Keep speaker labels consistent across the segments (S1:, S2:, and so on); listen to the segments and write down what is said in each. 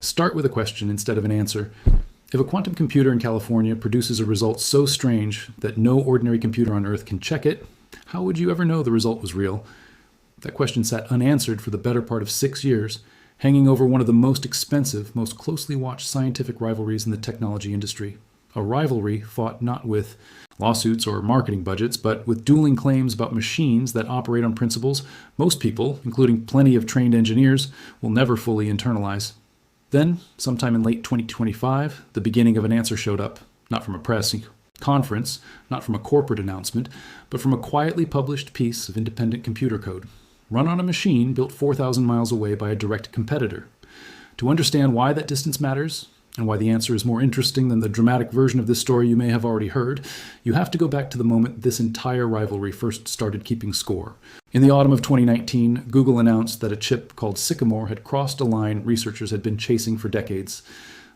S1: Start with a question instead of an answer. If a quantum computer in California produces a result so strange that no ordinary computer on Earth can check it, how would you ever know the result was real? That question sat unanswered for the better part of 6 years, hanging over one of the most expensive, most closely watched scientific rivalries in the technology industry. A rivalry fought not with lawsuits or marketing budgets, but with dueling claims about machines that operate on principles most people, including plenty of trained engineers, will never fully internalize. Then, sometime in late 2025, the beginning of an answer showed up, not from a press conference, not from a corporate announcement, but from a quietly published piece of independent computer code, run on a machine built 4,000 miles away by a direct competitor. To understand why that distance matters, and why the answer is more interesting than the dramatic version of this story you may have already heard, you have to go back to the moment this entire rivalry first started keeping score. In the autumn of 2019, Google announced that a chip called Sycamore had crossed a line researchers had been chasing for decades.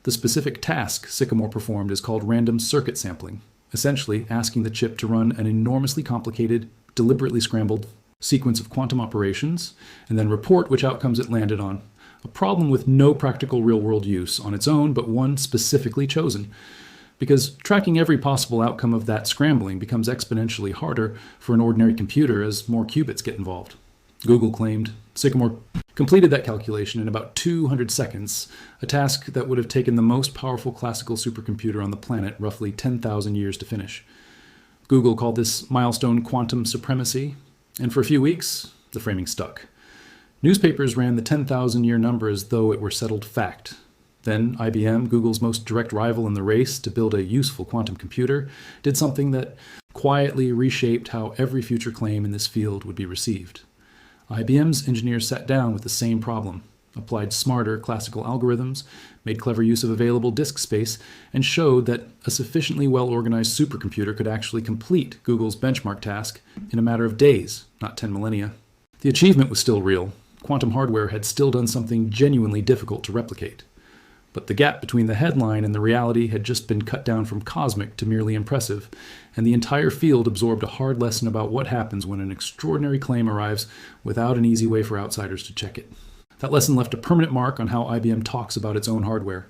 S1: The specific task Sycamore performed is called random circuit sampling, essentially asking the chip to run an enormously complicated, deliberately scrambled sequence of quantum operations, and then report which outcomes it landed on. A problem with no practical real-world use on its own, but one specifically chosen. Because tracking every possible outcome of that scrambling becomes exponentially harder for an ordinary computer as more qubits get involved. Google claimed Sycamore completed that calculation in about 200 seconds, a task that would have taken the most powerful classical supercomputer on the planet roughly 10,000 years to finish. Google called this milestone quantum supremacy, and for a few weeks, the framing stuck. Newspapers ran the 10,000-year number as though it were settled fact. Then IBM, Google's most direct rival in the race to build a useful quantum computer, did something that quietly reshaped how every future claim in this field would be received. IBM's engineers sat down with the same problem, applied smarter classical algorithms, made clever use of available disk space, and showed that a sufficiently well-organized supercomputer could actually complete Google's benchmark task in a matter of days, not 10 millennia. The achievement was still real. Quantum hardware had still done something genuinely difficult to replicate. But the gap between the headline and the reality had just been cut down from cosmic to merely impressive, and the entire field absorbed a hard lesson about what happens when an extraordinary claim arrives without an easy way for outsiders to check it. That lesson left a permanent mark on how IBM talks about its own hardware.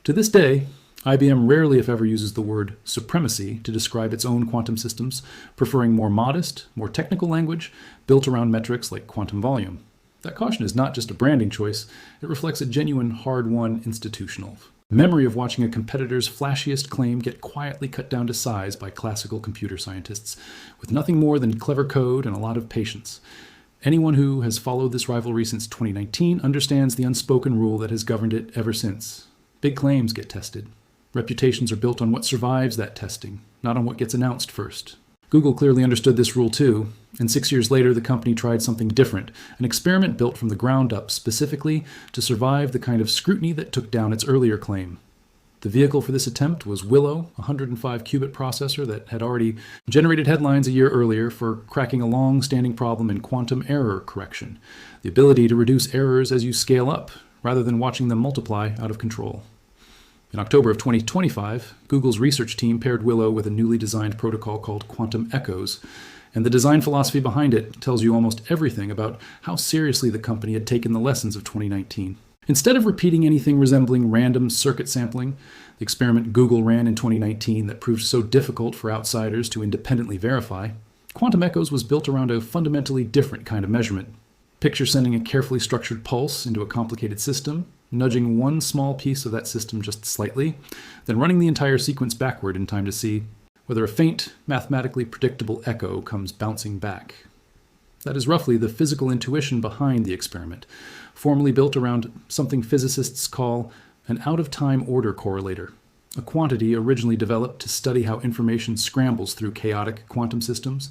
S1: To this day, IBM rarely, if ever, uses the word supremacy to describe its own quantum systems, preferring more modest, more technical language built around metrics like quantum volume. That caution is not just a branding choice, it reflects a genuine hard-won institutional memory of watching a competitor's flashiest claim get quietly cut down to size by classical computer scientists, with nothing more than clever code and a lot of patience. Anyone who has followed this rivalry since 2019 understands the unspoken rule that has governed it ever since. Big claims get tested. Reputations are built on what survives that testing, not on what gets announced first. Google clearly understood this rule too, and 6 years later the company tried something different, an experiment built from the ground up specifically to survive the kind of scrutiny that took down its earlier claim. The vehicle for this attempt was Willow, a 105-qubit processor that had already generated headlines a year earlier for cracking a long-standing problem in quantum error correction, the ability to reduce errors as you scale up, rather than watching them multiply out of control. In October of 2025, Google's research team paired Willow with a newly designed protocol called quantum echoes, and the design philosophy behind it tells you almost everything about how seriously the company had taken the lessons of 2019. Instead of repeating anything resembling random circuit sampling, the experiment Google ran in 2019 that proved so difficult for outsiders to independently verify, quantum echoes was built around a fundamentally different kind of measurement. Picture sending a carefully structured pulse into a complicated system, nudging one small piece of that system just slightly, then running the entire sequence backward in time to see whether a faint, mathematically predictable echo comes bouncing back. That is roughly the physical intuition behind the experiment, formally built around something physicists call an out-of-time order correlator, a quantity originally developed to study how information scrambles through chaotic quantum systems,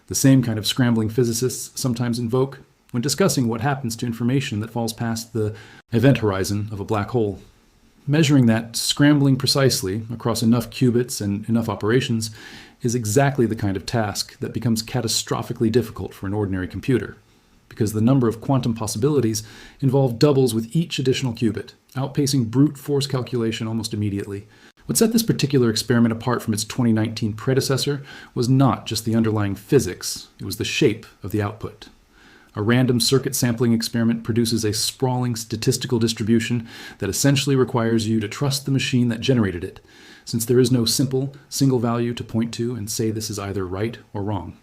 S1: the same kind of scrambling physicists sometimes invoke when discussing what happens to information that falls past the event horizon of a black hole. Measuring that scrambling precisely across enough qubits and enough operations is exactly the kind of task that becomes catastrophically difficult for an ordinary computer, because the number of quantum possibilities involved doubles with each additional qubit, outpacing brute force calculation almost immediately. What set this particular experiment apart from its 2019 predecessor was not just the underlying physics, it was the shape of the output. A random circuit sampling experiment produces a sprawling statistical distribution that essentially requires you to trust the machine that generated it, since there is no simple, single value to point to and say this is either right or wrong.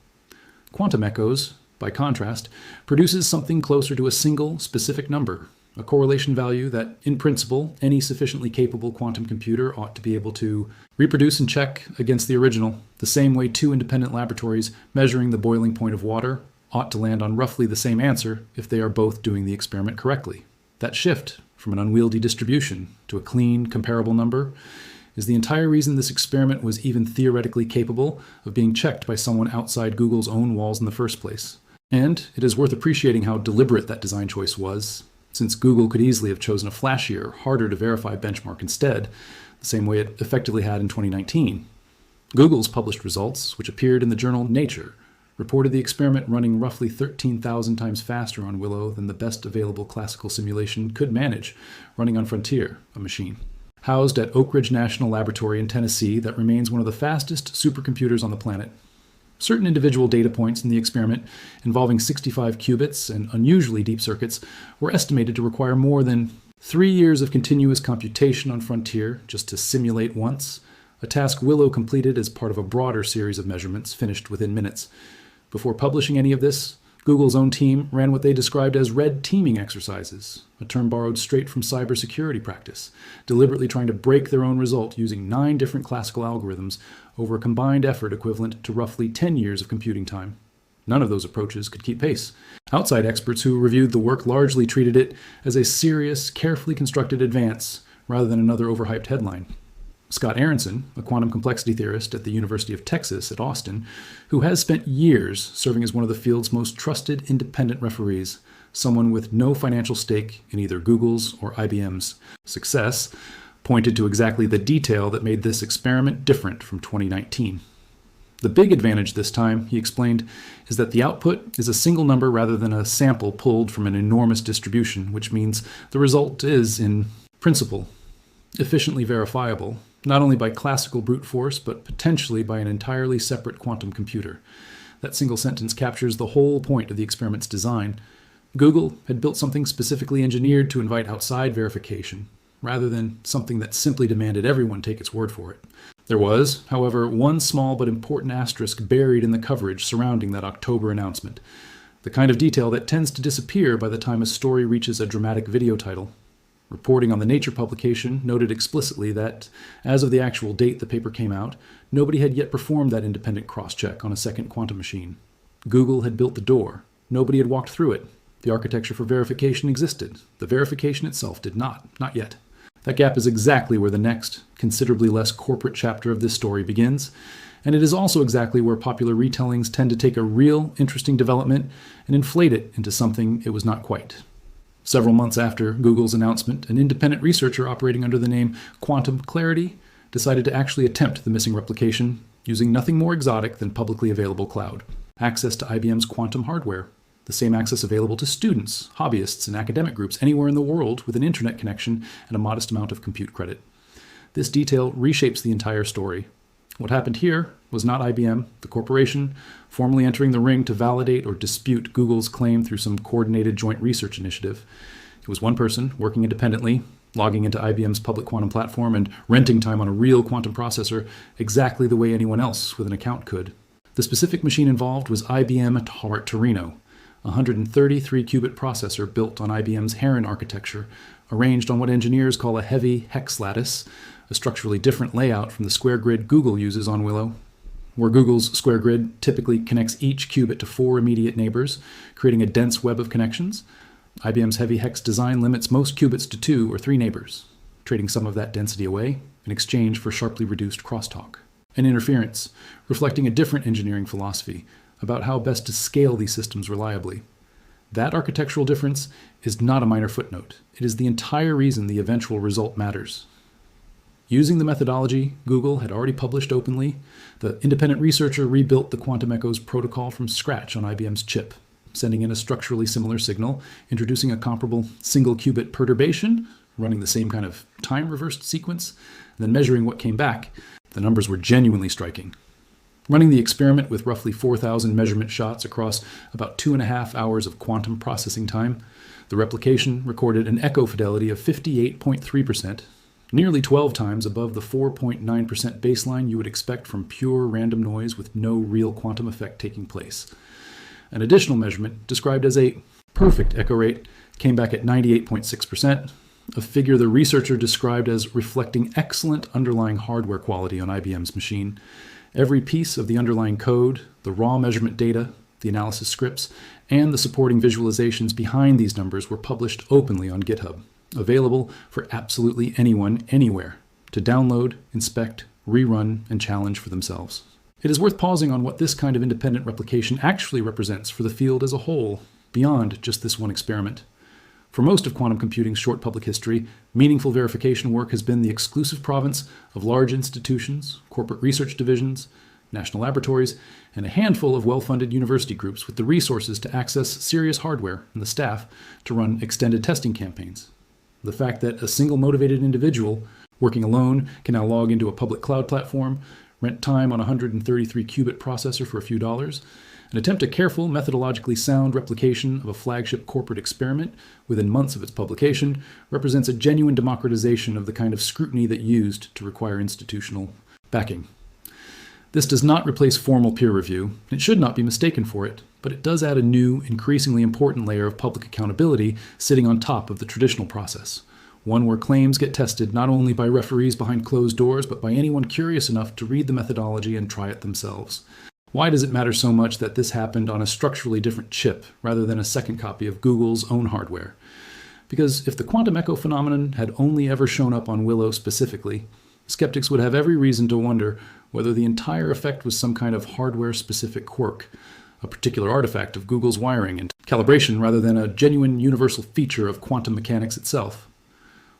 S1: Quantum echoes, by contrast, produces something closer to a single, specific number, a correlation value that, in principle, any sufficiently capable quantum computer ought to be able to reproduce and check against the original, the same way two independent laboratories measuring the boiling point of water ought to land on roughly the same answer if they are both doing the experiment correctly. That shift from an unwieldy distribution to a clean, comparable number is the entire reason this experiment was even theoretically capable of being checked by someone outside Google's own walls in the first place. And it is worth appreciating how deliberate that design choice was, since Google could easily have chosen a flashier, harder to verify benchmark instead, the same way it effectively had in 2019. Google's published results, which appeared in the journal Nature, reported the experiment running roughly 13,000 times faster on Willow than the best available classical simulation could manage, running on Frontier, a machine housed at Oak Ridge National Laboratory in Tennessee that remains one of the fastest supercomputers on the planet. Certain individual data points in the experiment, involving 65 qubits and unusually deep circuits, were estimated to require more than 3 years of continuous computation on Frontier just to simulate once, a task Willow completed as part of a broader series of measurements finished within minutes. Before publishing any of this, Google's own team ran what they described as red teaming exercises, a term borrowed straight from cybersecurity practice, deliberately trying to break their own result using 9 different classical algorithms over a combined effort equivalent to roughly 10 years of computing time. None of those approaches could keep pace. Outside experts who reviewed the work largely treated it as a serious, carefully constructed advance rather than another overhyped headline. Scott Aronson, a quantum complexity theorist at the University of Texas at Austin, who has spent years serving as one of the field's most trusted independent referees, someone with no financial stake in either Google's or IBM's success, pointed to exactly the detail that made this experiment different from 2019. The big advantage this time, he explained, is that the output is a single number rather than a sample pulled from an enormous distribution, which means the result is, in principle, efficiently verifiable, not only by classical brute force, but potentially by an entirely separate quantum computer. That single sentence captures the whole point of the experiment's design. Google had built something specifically engineered to invite outside verification, rather than something that simply demanded everyone take its word for it. There was, however, one small but important asterisk buried in the coverage surrounding that October announcement, the kind of detail that tends to disappear by the time a story reaches a dramatic video title. Reporting on the Nature publication noted explicitly that, as of the actual date the paper came out, nobody had yet performed that independent cross-check on a second quantum machine. Google had built the door. Nobody had walked through it. The architecture for verification existed. The verification itself did not yet. That gap is exactly where the next, considerably less corporate chapter of this story begins, and it is also exactly where popular retellings tend to take a real, interesting development and inflate it into something it was not quite. Several months after Google's announcement, an independent researcher operating under the name Quantum Clarity decided to actually attempt the missing replication using nothing more exotic than publicly available cloud, access to IBM's quantum hardware, the same access available to students, hobbyists, and academic groups anywhere in the world with an internet connection and a modest amount of compute credit. This detail reshapes the entire story. What happened here was not IBM, the corporation, formally entering the ring to validate or dispute Google's claim through some coordinated joint research initiative. It was one person working independently, logging into IBM's public quantum platform and renting time on a real quantum processor exactly the way anyone else with an account could. The specific machine involved was IBM Torino, a 133-qubit processor built on IBM's Heron architecture, arranged on what engineers call a heavy hex lattice, a structurally different layout from the square grid Google uses on Willow. Where Google's square grid typically connects each qubit to 4 immediate neighbors, creating a dense web of connections, IBM's heavy hex design limits most qubits to 2 or 3 neighbors, trading some of that density away in exchange for sharply reduced crosstalk. An interference, reflecting a different engineering philosophy about how best to scale these systems reliably. That architectural difference is not a minor footnote. It is the entire reason the eventual result matters. Using the methodology Google had already published openly, the independent researcher rebuilt the Quantum Echoes protocol from scratch on IBM's chip, sending in a structurally similar signal, introducing a comparable single qubit perturbation, running the same kind of time reversed sequence, and then measuring what came back. The numbers were genuinely striking. Running the experiment with roughly 4,000 measurement shots across about 2.5 hours of quantum processing time, the replication recorded an echo fidelity of 58.3%, nearly 12 times above the 4.9% baseline you would expect from pure random noise with no real quantum effect taking place. An additional measurement, described as a perfect echo rate, came back at 98.6%, a figure the researcher described as reflecting excellent underlying hardware quality on IBM's machine. Every piece of the underlying code, the raw measurement data, the analysis scripts, and the supporting visualizations behind these numbers were published openly on GitHub, available for absolutely anyone, anywhere, to download, inspect, rerun, and challenge for themselves. It is worth pausing on what this kind of independent replication actually represents for the field as a whole, beyond just this one experiment. For most of quantum computing's short public history, meaningful verification work has been the exclusive province of large institutions, corporate research divisions, national laboratories, and a handful of well-funded university groups with the resources to access serious hardware and the staff to run extended testing campaigns. The fact that a single motivated individual working alone can now log into a public cloud platform, rent time on a 133 qubit processor for a few dollars, and attempt a careful, methodologically sound replication of a flagship corporate experiment within months of its publication represents a genuine democratization of the kind of scrutiny that used to require institutional backing. This does not replace formal peer review. It should not be mistaken for it, but it does add a new, increasingly important layer of public accountability sitting on top of the traditional process. One where claims get tested not only by referees behind closed doors, but by anyone curious enough to read the methodology and try it themselves. Why does it matter so much that this happened on a structurally different chip rather than a second copy of Google's own hardware? Because if the quantum echo phenomenon had only ever shown up on Willow specifically, skeptics would have every reason to wonder whether the entire effect was some kind of hardware-specific quirk, a particular artifact of Google's wiring and calibration rather than a genuine universal feature of quantum mechanics itself.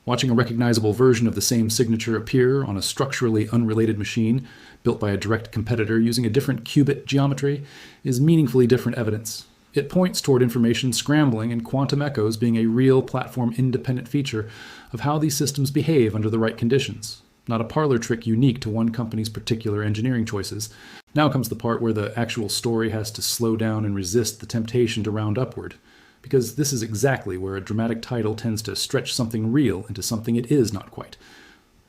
S1: Watching a recognizable version of the same signature appear on a structurally unrelated machine built by a direct competitor using a different qubit geometry is meaningfully different evidence. It points toward information scrambling and quantum echoes being a real platform-independent feature of how these systems behave under the right conditions, not a parlor trick unique to one company's particular engineering choices. Now comes the part where the actual story has to slow down and resist the temptation to round upward, because this is exactly where a dramatic title tends to stretch something real into something it is not quite.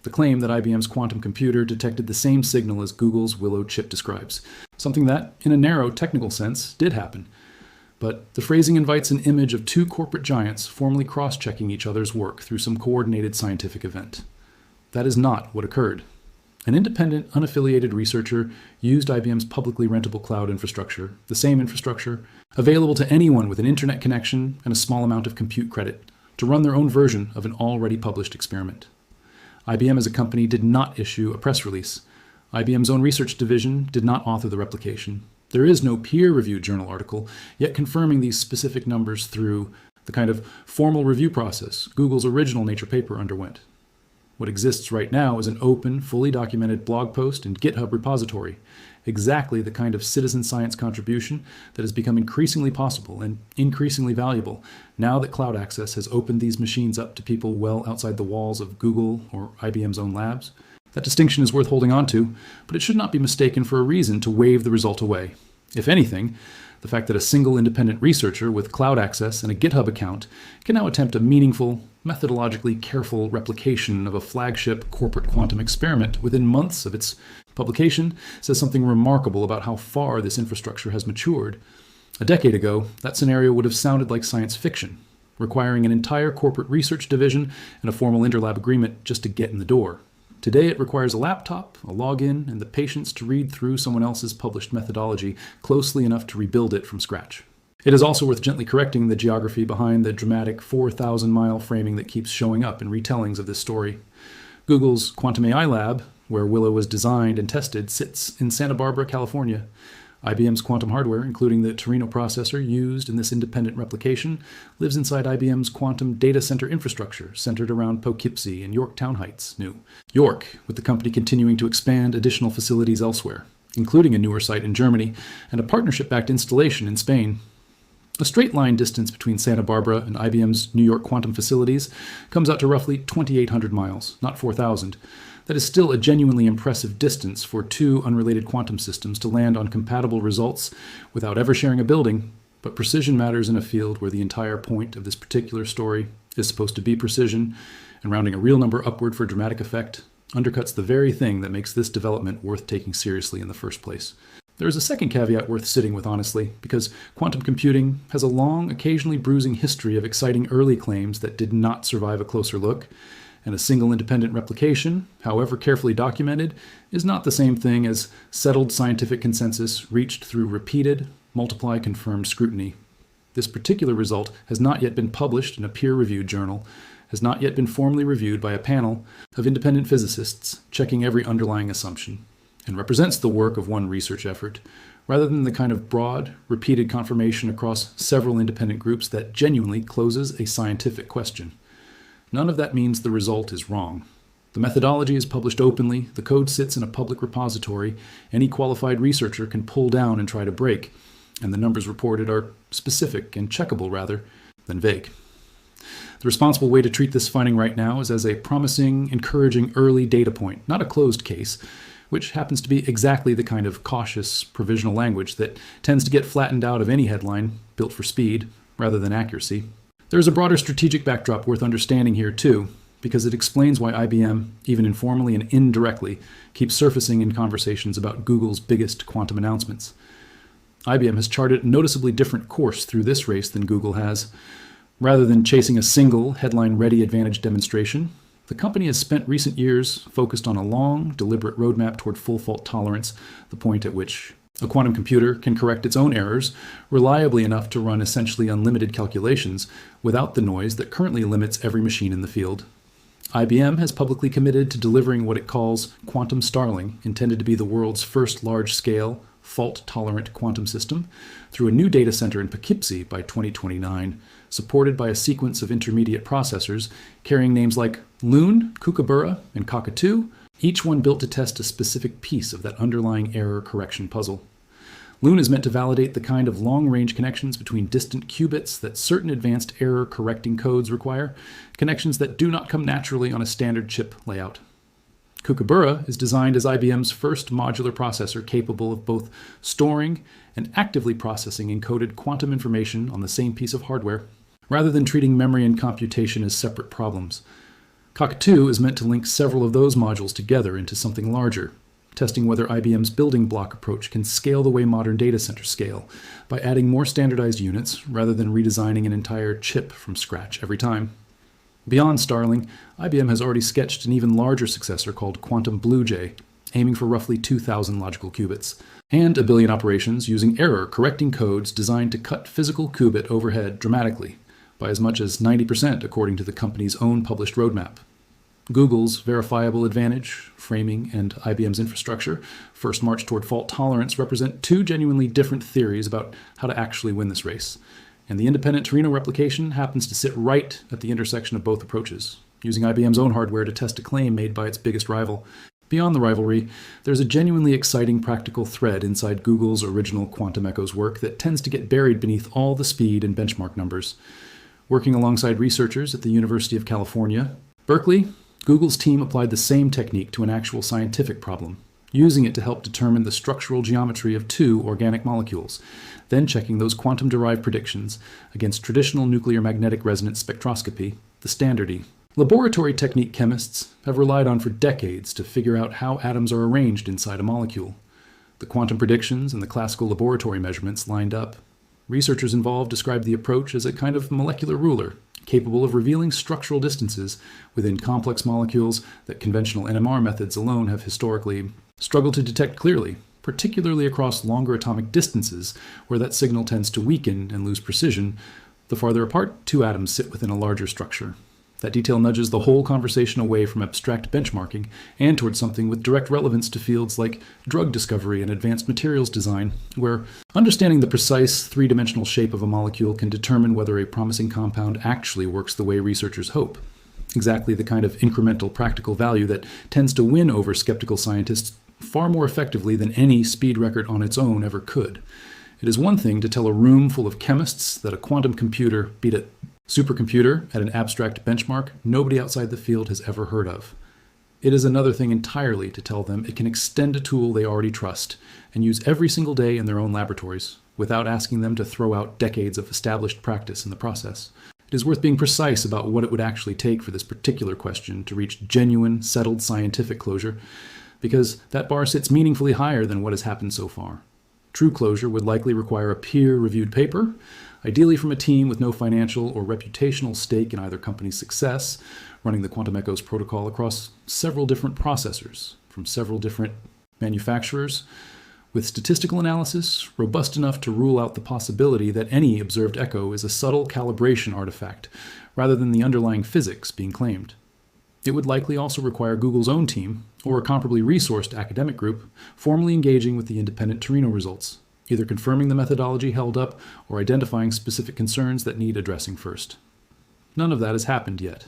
S1: The claim that IBM's quantum computer detected the same signal as Google's Willow chip describes, something that, in a narrow technical sense, did happen. But the phrasing invites an image of two corporate giants formally cross-checking each other's work through some coordinated scientific event. That is not what occurred. An independent, unaffiliated researcher used IBM's publicly rentable cloud infrastructure, the same infrastructure, available to anyone with an internet connection and a small amount of compute credit, to run their own version of an already published experiment. IBM as a company did not issue a press release. IBM's own research division did not author the replication. There is no peer-reviewed journal article yet confirming these specific numbers through the kind of formal review process Google's original Nature paper underwent. What exists right now is an open, fully documented blog post and GitHub repository, exactly the kind of citizen science contribution that has become increasingly possible and increasingly valuable now that cloud access has opened these machines up to people well outside the walls of Google or IBM's own labs. That distinction is worth holding on to, but it should not be mistaken for a reason to wave the result away. If anything, the fact that a single independent researcher with cloud access and a GitHub account can now attempt a meaningful, methodologically careful replication of a flagship corporate quantum experiment within months of its publication says something remarkable about how far this infrastructure has matured. A decade ago, that scenario would have sounded like science fiction, requiring an entire corporate research division and a formal interlab agreement just to get in the door. Today, it requires a laptop, a login, and the patience to read through someone else's published methodology closely enough to rebuild it from scratch. It is also worth gently correcting the geography behind the dramatic 4,000-mile framing that keeps showing up in retellings of this story. Google's Quantum AI Lab, where Willow was designed and tested, sits in Santa Barbara, California. IBM's quantum hardware, including the Torino processor used in this independent replication, lives inside IBM's quantum data center infrastructure, centered around Poughkeepsie and Yorktown Heights, New York, with the company continuing to expand additional facilities elsewhere, including a newer site in Germany and a partnership-backed installation in Spain. A straight line distance between Santa Barbara and IBM's New York quantum facilities comes out to roughly 2,800 miles, not 4,000. That is still a genuinely impressive distance for two unrelated quantum systems to land on compatible results without ever sharing a building, but precision matters in a field where the entire point of this particular story is supposed to be precision, and rounding a real number upward for dramatic effect undercuts the very thing that makes this development worth taking seriously in the first place. There is a second caveat worth sitting with honestly, because quantum computing has a long, occasionally bruising history of exciting early claims that did not survive a closer look, and a single independent replication, however carefully documented, is not the same thing as settled scientific consensus reached through repeated, multiply-confirmed scrutiny. This particular result has not yet been published in a peer-reviewed journal, has not yet been formally reviewed by a panel of independent physicists checking every underlying assumption, and represents the work of one research effort, rather than the kind of broad, repeated confirmation across several independent groups that genuinely closes a scientific question. None of that means the result is wrong. The methodology is published openly, the code sits in a public repository, any qualified researcher can pull down and try to break, and the numbers reported are specific and checkable rather than vague. The responsible way to treat this finding right now is as a promising, encouraging early data point, not a closed case, which happens to be exactly the kind of cautious, provisional language that tends to get flattened out of any headline built for speed rather than accuracy. There is a broader strategic backdrop worth understanding here too, because it explains why IBM, even informally and indirectly, keeps surfacing in conversations about Google's biggest quantum announcements. IBM has charted a noticeably different course through this race than Google has. Rather than chasing a single headline-ready advantage demonstration, the company has spent recent years focused on a long, deliberate roadmap toward full fault tolerance, the point at which a quantum computer can correct its own errors reliably enough to run essentially unlimited calculations without the noise that currently limits every machine in the field. IBM has publicly committed to delivering what it calls quantum Starling, intended to be the world's first large-scale, fault-tolerant quantum system, through a new data center in Poughkeepsie by 2029, supported by a sequence of intermediate processors carrying names like Loon, Kookaburra, and Cockatoo, each one built to test a specific piece of that underlying error correction puzzle. Loon is meant to validate the kind of long-range connections between distant qubits that certain advanced error-correcting codes require, connections that do not come naturally on a standard chip layout. Kookaburra is designed as IBM's first modular processor capable of both storing and actively processing encoded quantum information on the same piece of hardware, rather than treating memory and computation as separate problems. Cockatoo is meant to link several of those modules together into something larger, testing whether IBM's building block approach can scale the way modern data centers scale, by adding more standardized units rather than redesigning an entire chip from scratch every time. Beyond Starling, IBM has already sketched an even larger successor called Quantum Bluejay, aiming for roughly 2,000 logical qubits, and a billion operations using error-correcting codes designed to cut physical qubit overhead dramatically, by as much as 90% according to the company's own published roadmap. Google's verifiable advantage, framing, and IBM's infrastructure, first march toward fault tolerance, represent two genuinely different theories about how to actually win this race. And the independent Torino replication happens to sit right at the intersection of both approaches, using IBM's own hardware to test a claim made by its biggest rival. Beyond the rivalry, there's a genuinely exciting practical thread inside Google's original Quantum Echoes work that tends to get buried beneath all the speed and benchmark numbers. Working alongside researchers at the University of California, Berkeley, Google's team applied the same technique to an actual scientific problem, using it to help determine the structural geometry of two organic molecules, then checking those quantum-derived predictions against traditional nuclear magnetic resonance spectroscopy, the standard-E. Laboratory technique chemists have relied on for decades to figure out how atoms are arranged inside a molecule. The quantum predictions and the classical laboratory measurements lined up. Researchers involved described the approach as a kind of molecular ruler, capable of revealing structural distances within complex molecules that conventional NMR methods alone have historically struggled to detect clearly, particularly across longer atomic distances where that signal tends to weaken and lose precision the farther apart two atoms sit within a larger structure. That detail nudges the whole conversation away from abstract benchmarking and towards something with direct relevance to fields like drug discovery and advanced materials design, where understanding the precise three-dimensional shape of a molecule can determine whether a promising compound actually works the way researchers hope. Exactly the kind of incremental practical value that tends to win over skeptical scientists far more effectively than any speed record on its own ever could. It is one thing to tell a room full of chemists that a quantum computer beat a supercomputer at an abstract benchmark nobody outside the field has ever heard of. It is another thing entirely to tell them it can extend a tool they already trust and use every single day in their own laboratories, without asking them to throw out decades of established practice in the process. It is worth being precise about what it would actually take for this particular question to reach genuine, settled scientific closure, because that bar sits meaningfully higher than what has happened so far. True closure would likely require a peer-reviewed paper, ideally from a team with no financial or reputational stake in either company's success, running the Quantum Echoes protocol across several different processors from several different manufacturers, with statistical analysis robust enough to rule out the possibility that any observed echo is a subtle calibration artifact, rather than the underlying physics being claimed. It would likely also require Google's own team, or a comparably resourced academic group, formally engaging with the independent Torino results, either confirming the methodology held up or identifying specific concerns that need addressing first. None of that has happened yet.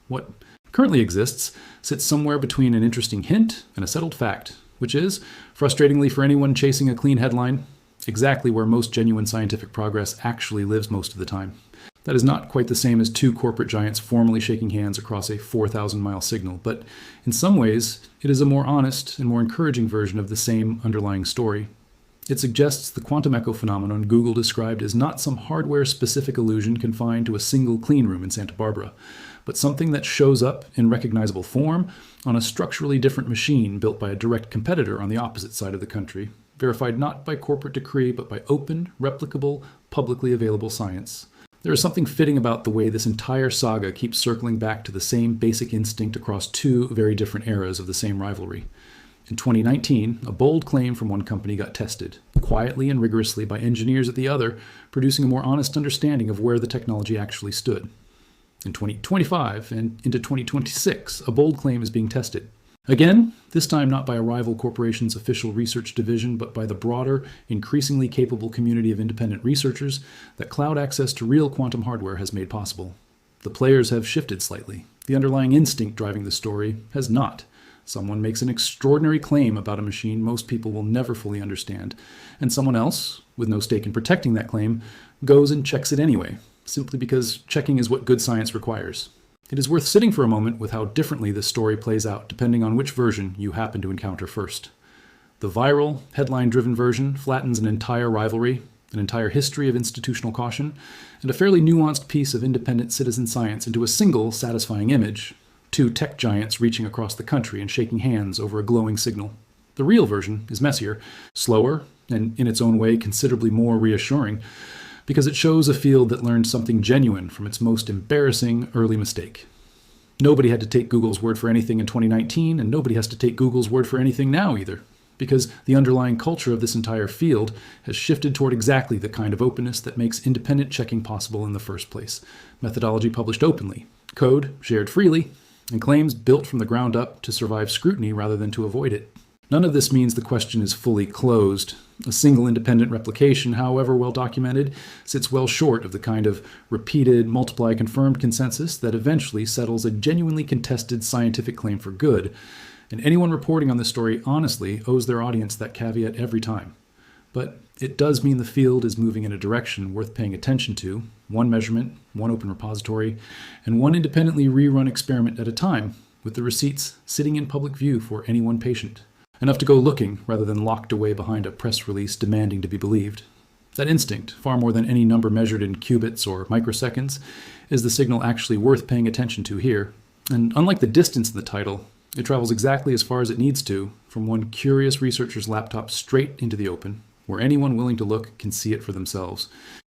S1: What currently exists sits somewhere between an interesting hint and a settled fact, which is, frustratingly for anyone chasing a clean headline, exactly where most genuine scientific progress actually lives most of the time. That is not quite the same as two corporate giants formally shaking hands across a 4,000-mile signal, but in some ways, it is a more honest and more encouraging version of the same underlying story. It suggests the quantum echo phenomenon Google described as not some hardware-specific illusion confined to a single clean room in Santa Barbara, but something that shows up in recognizable form on a structurally different machine built by a direct competitor on the opposite side of the country, verified not by corporate decree, but by open, replicable, publicly available science. There is something fitting about the way this entire saga keeps circling back to the same basic instinct across two very different eras of the same rivalry. In 2019, a bold claim from one company got tested, quietly and rigorously by engineers at the other, producing a more honest understanding of where the technology actually stood. In 2025 and into 2026, a bold claim is being tested. Again, this time not by a rival corporation's official research division, but by the broader, increasingly capable community of independent researchers that cloud access to real quantum hardware has made possible. The players have shifted slightly. The underlying instinct driving the story has not. Someone makes an extraordinary claim about a machine most people will never fully understand, and someone else, with no stake in protecting that claim, goes and checks it anyway, simply because checking is what good science requires. It is worth sitting for a moment with how differently this story plays out depending on which version you happen to encounter first. The viral, headline-driven version flattens an entire rivalry, an entire history of institutional caution, and a fairly nuanced piece of independent citizen science into a single, satisfying image, two tech giants reaching across the country and shaking hands over a glowing signal. The real version is messier, slower, and in its own way considerably more reassuring, because it shows a field that learned something genuine from its most embarrassing early mistake. Nobody had to take Google's word for anything in 2019, and nobody has to take Google's word for anything now either, because the underlying culture of this entire field has shifted toward exactly the kind of openness that makes independent checking possible in the first place. Methodology published openly, code shared freely, and claims built from the ground up to survive scrutiny rather than to avoid it. None of this means the question is fully closed. A single independent replication, however well documented, sits well short of the kind of repeated, multiply-confirmed consensus that eventually settles a genuinely contested scientific claim for good. And anyone reporting on this story honestly owes their audience that caveat every time. But it does mean the field is moving in a direction worth paying attention to, one measurement, one open repository, and one independently rerun experiment at a time, with the receipts sitting in public view for any one patient. Enough to go looking rather than locked away behind a press release demanding to be believed. That instinct, far more than any number measured in qubits or microseconds, is the signal actually worth paying attention to here. And unlike the distance in the title, it travels exactly as far as it needs to, from one curious researcher's laptop straight into the open, where anyone willing to look can see it for themselves.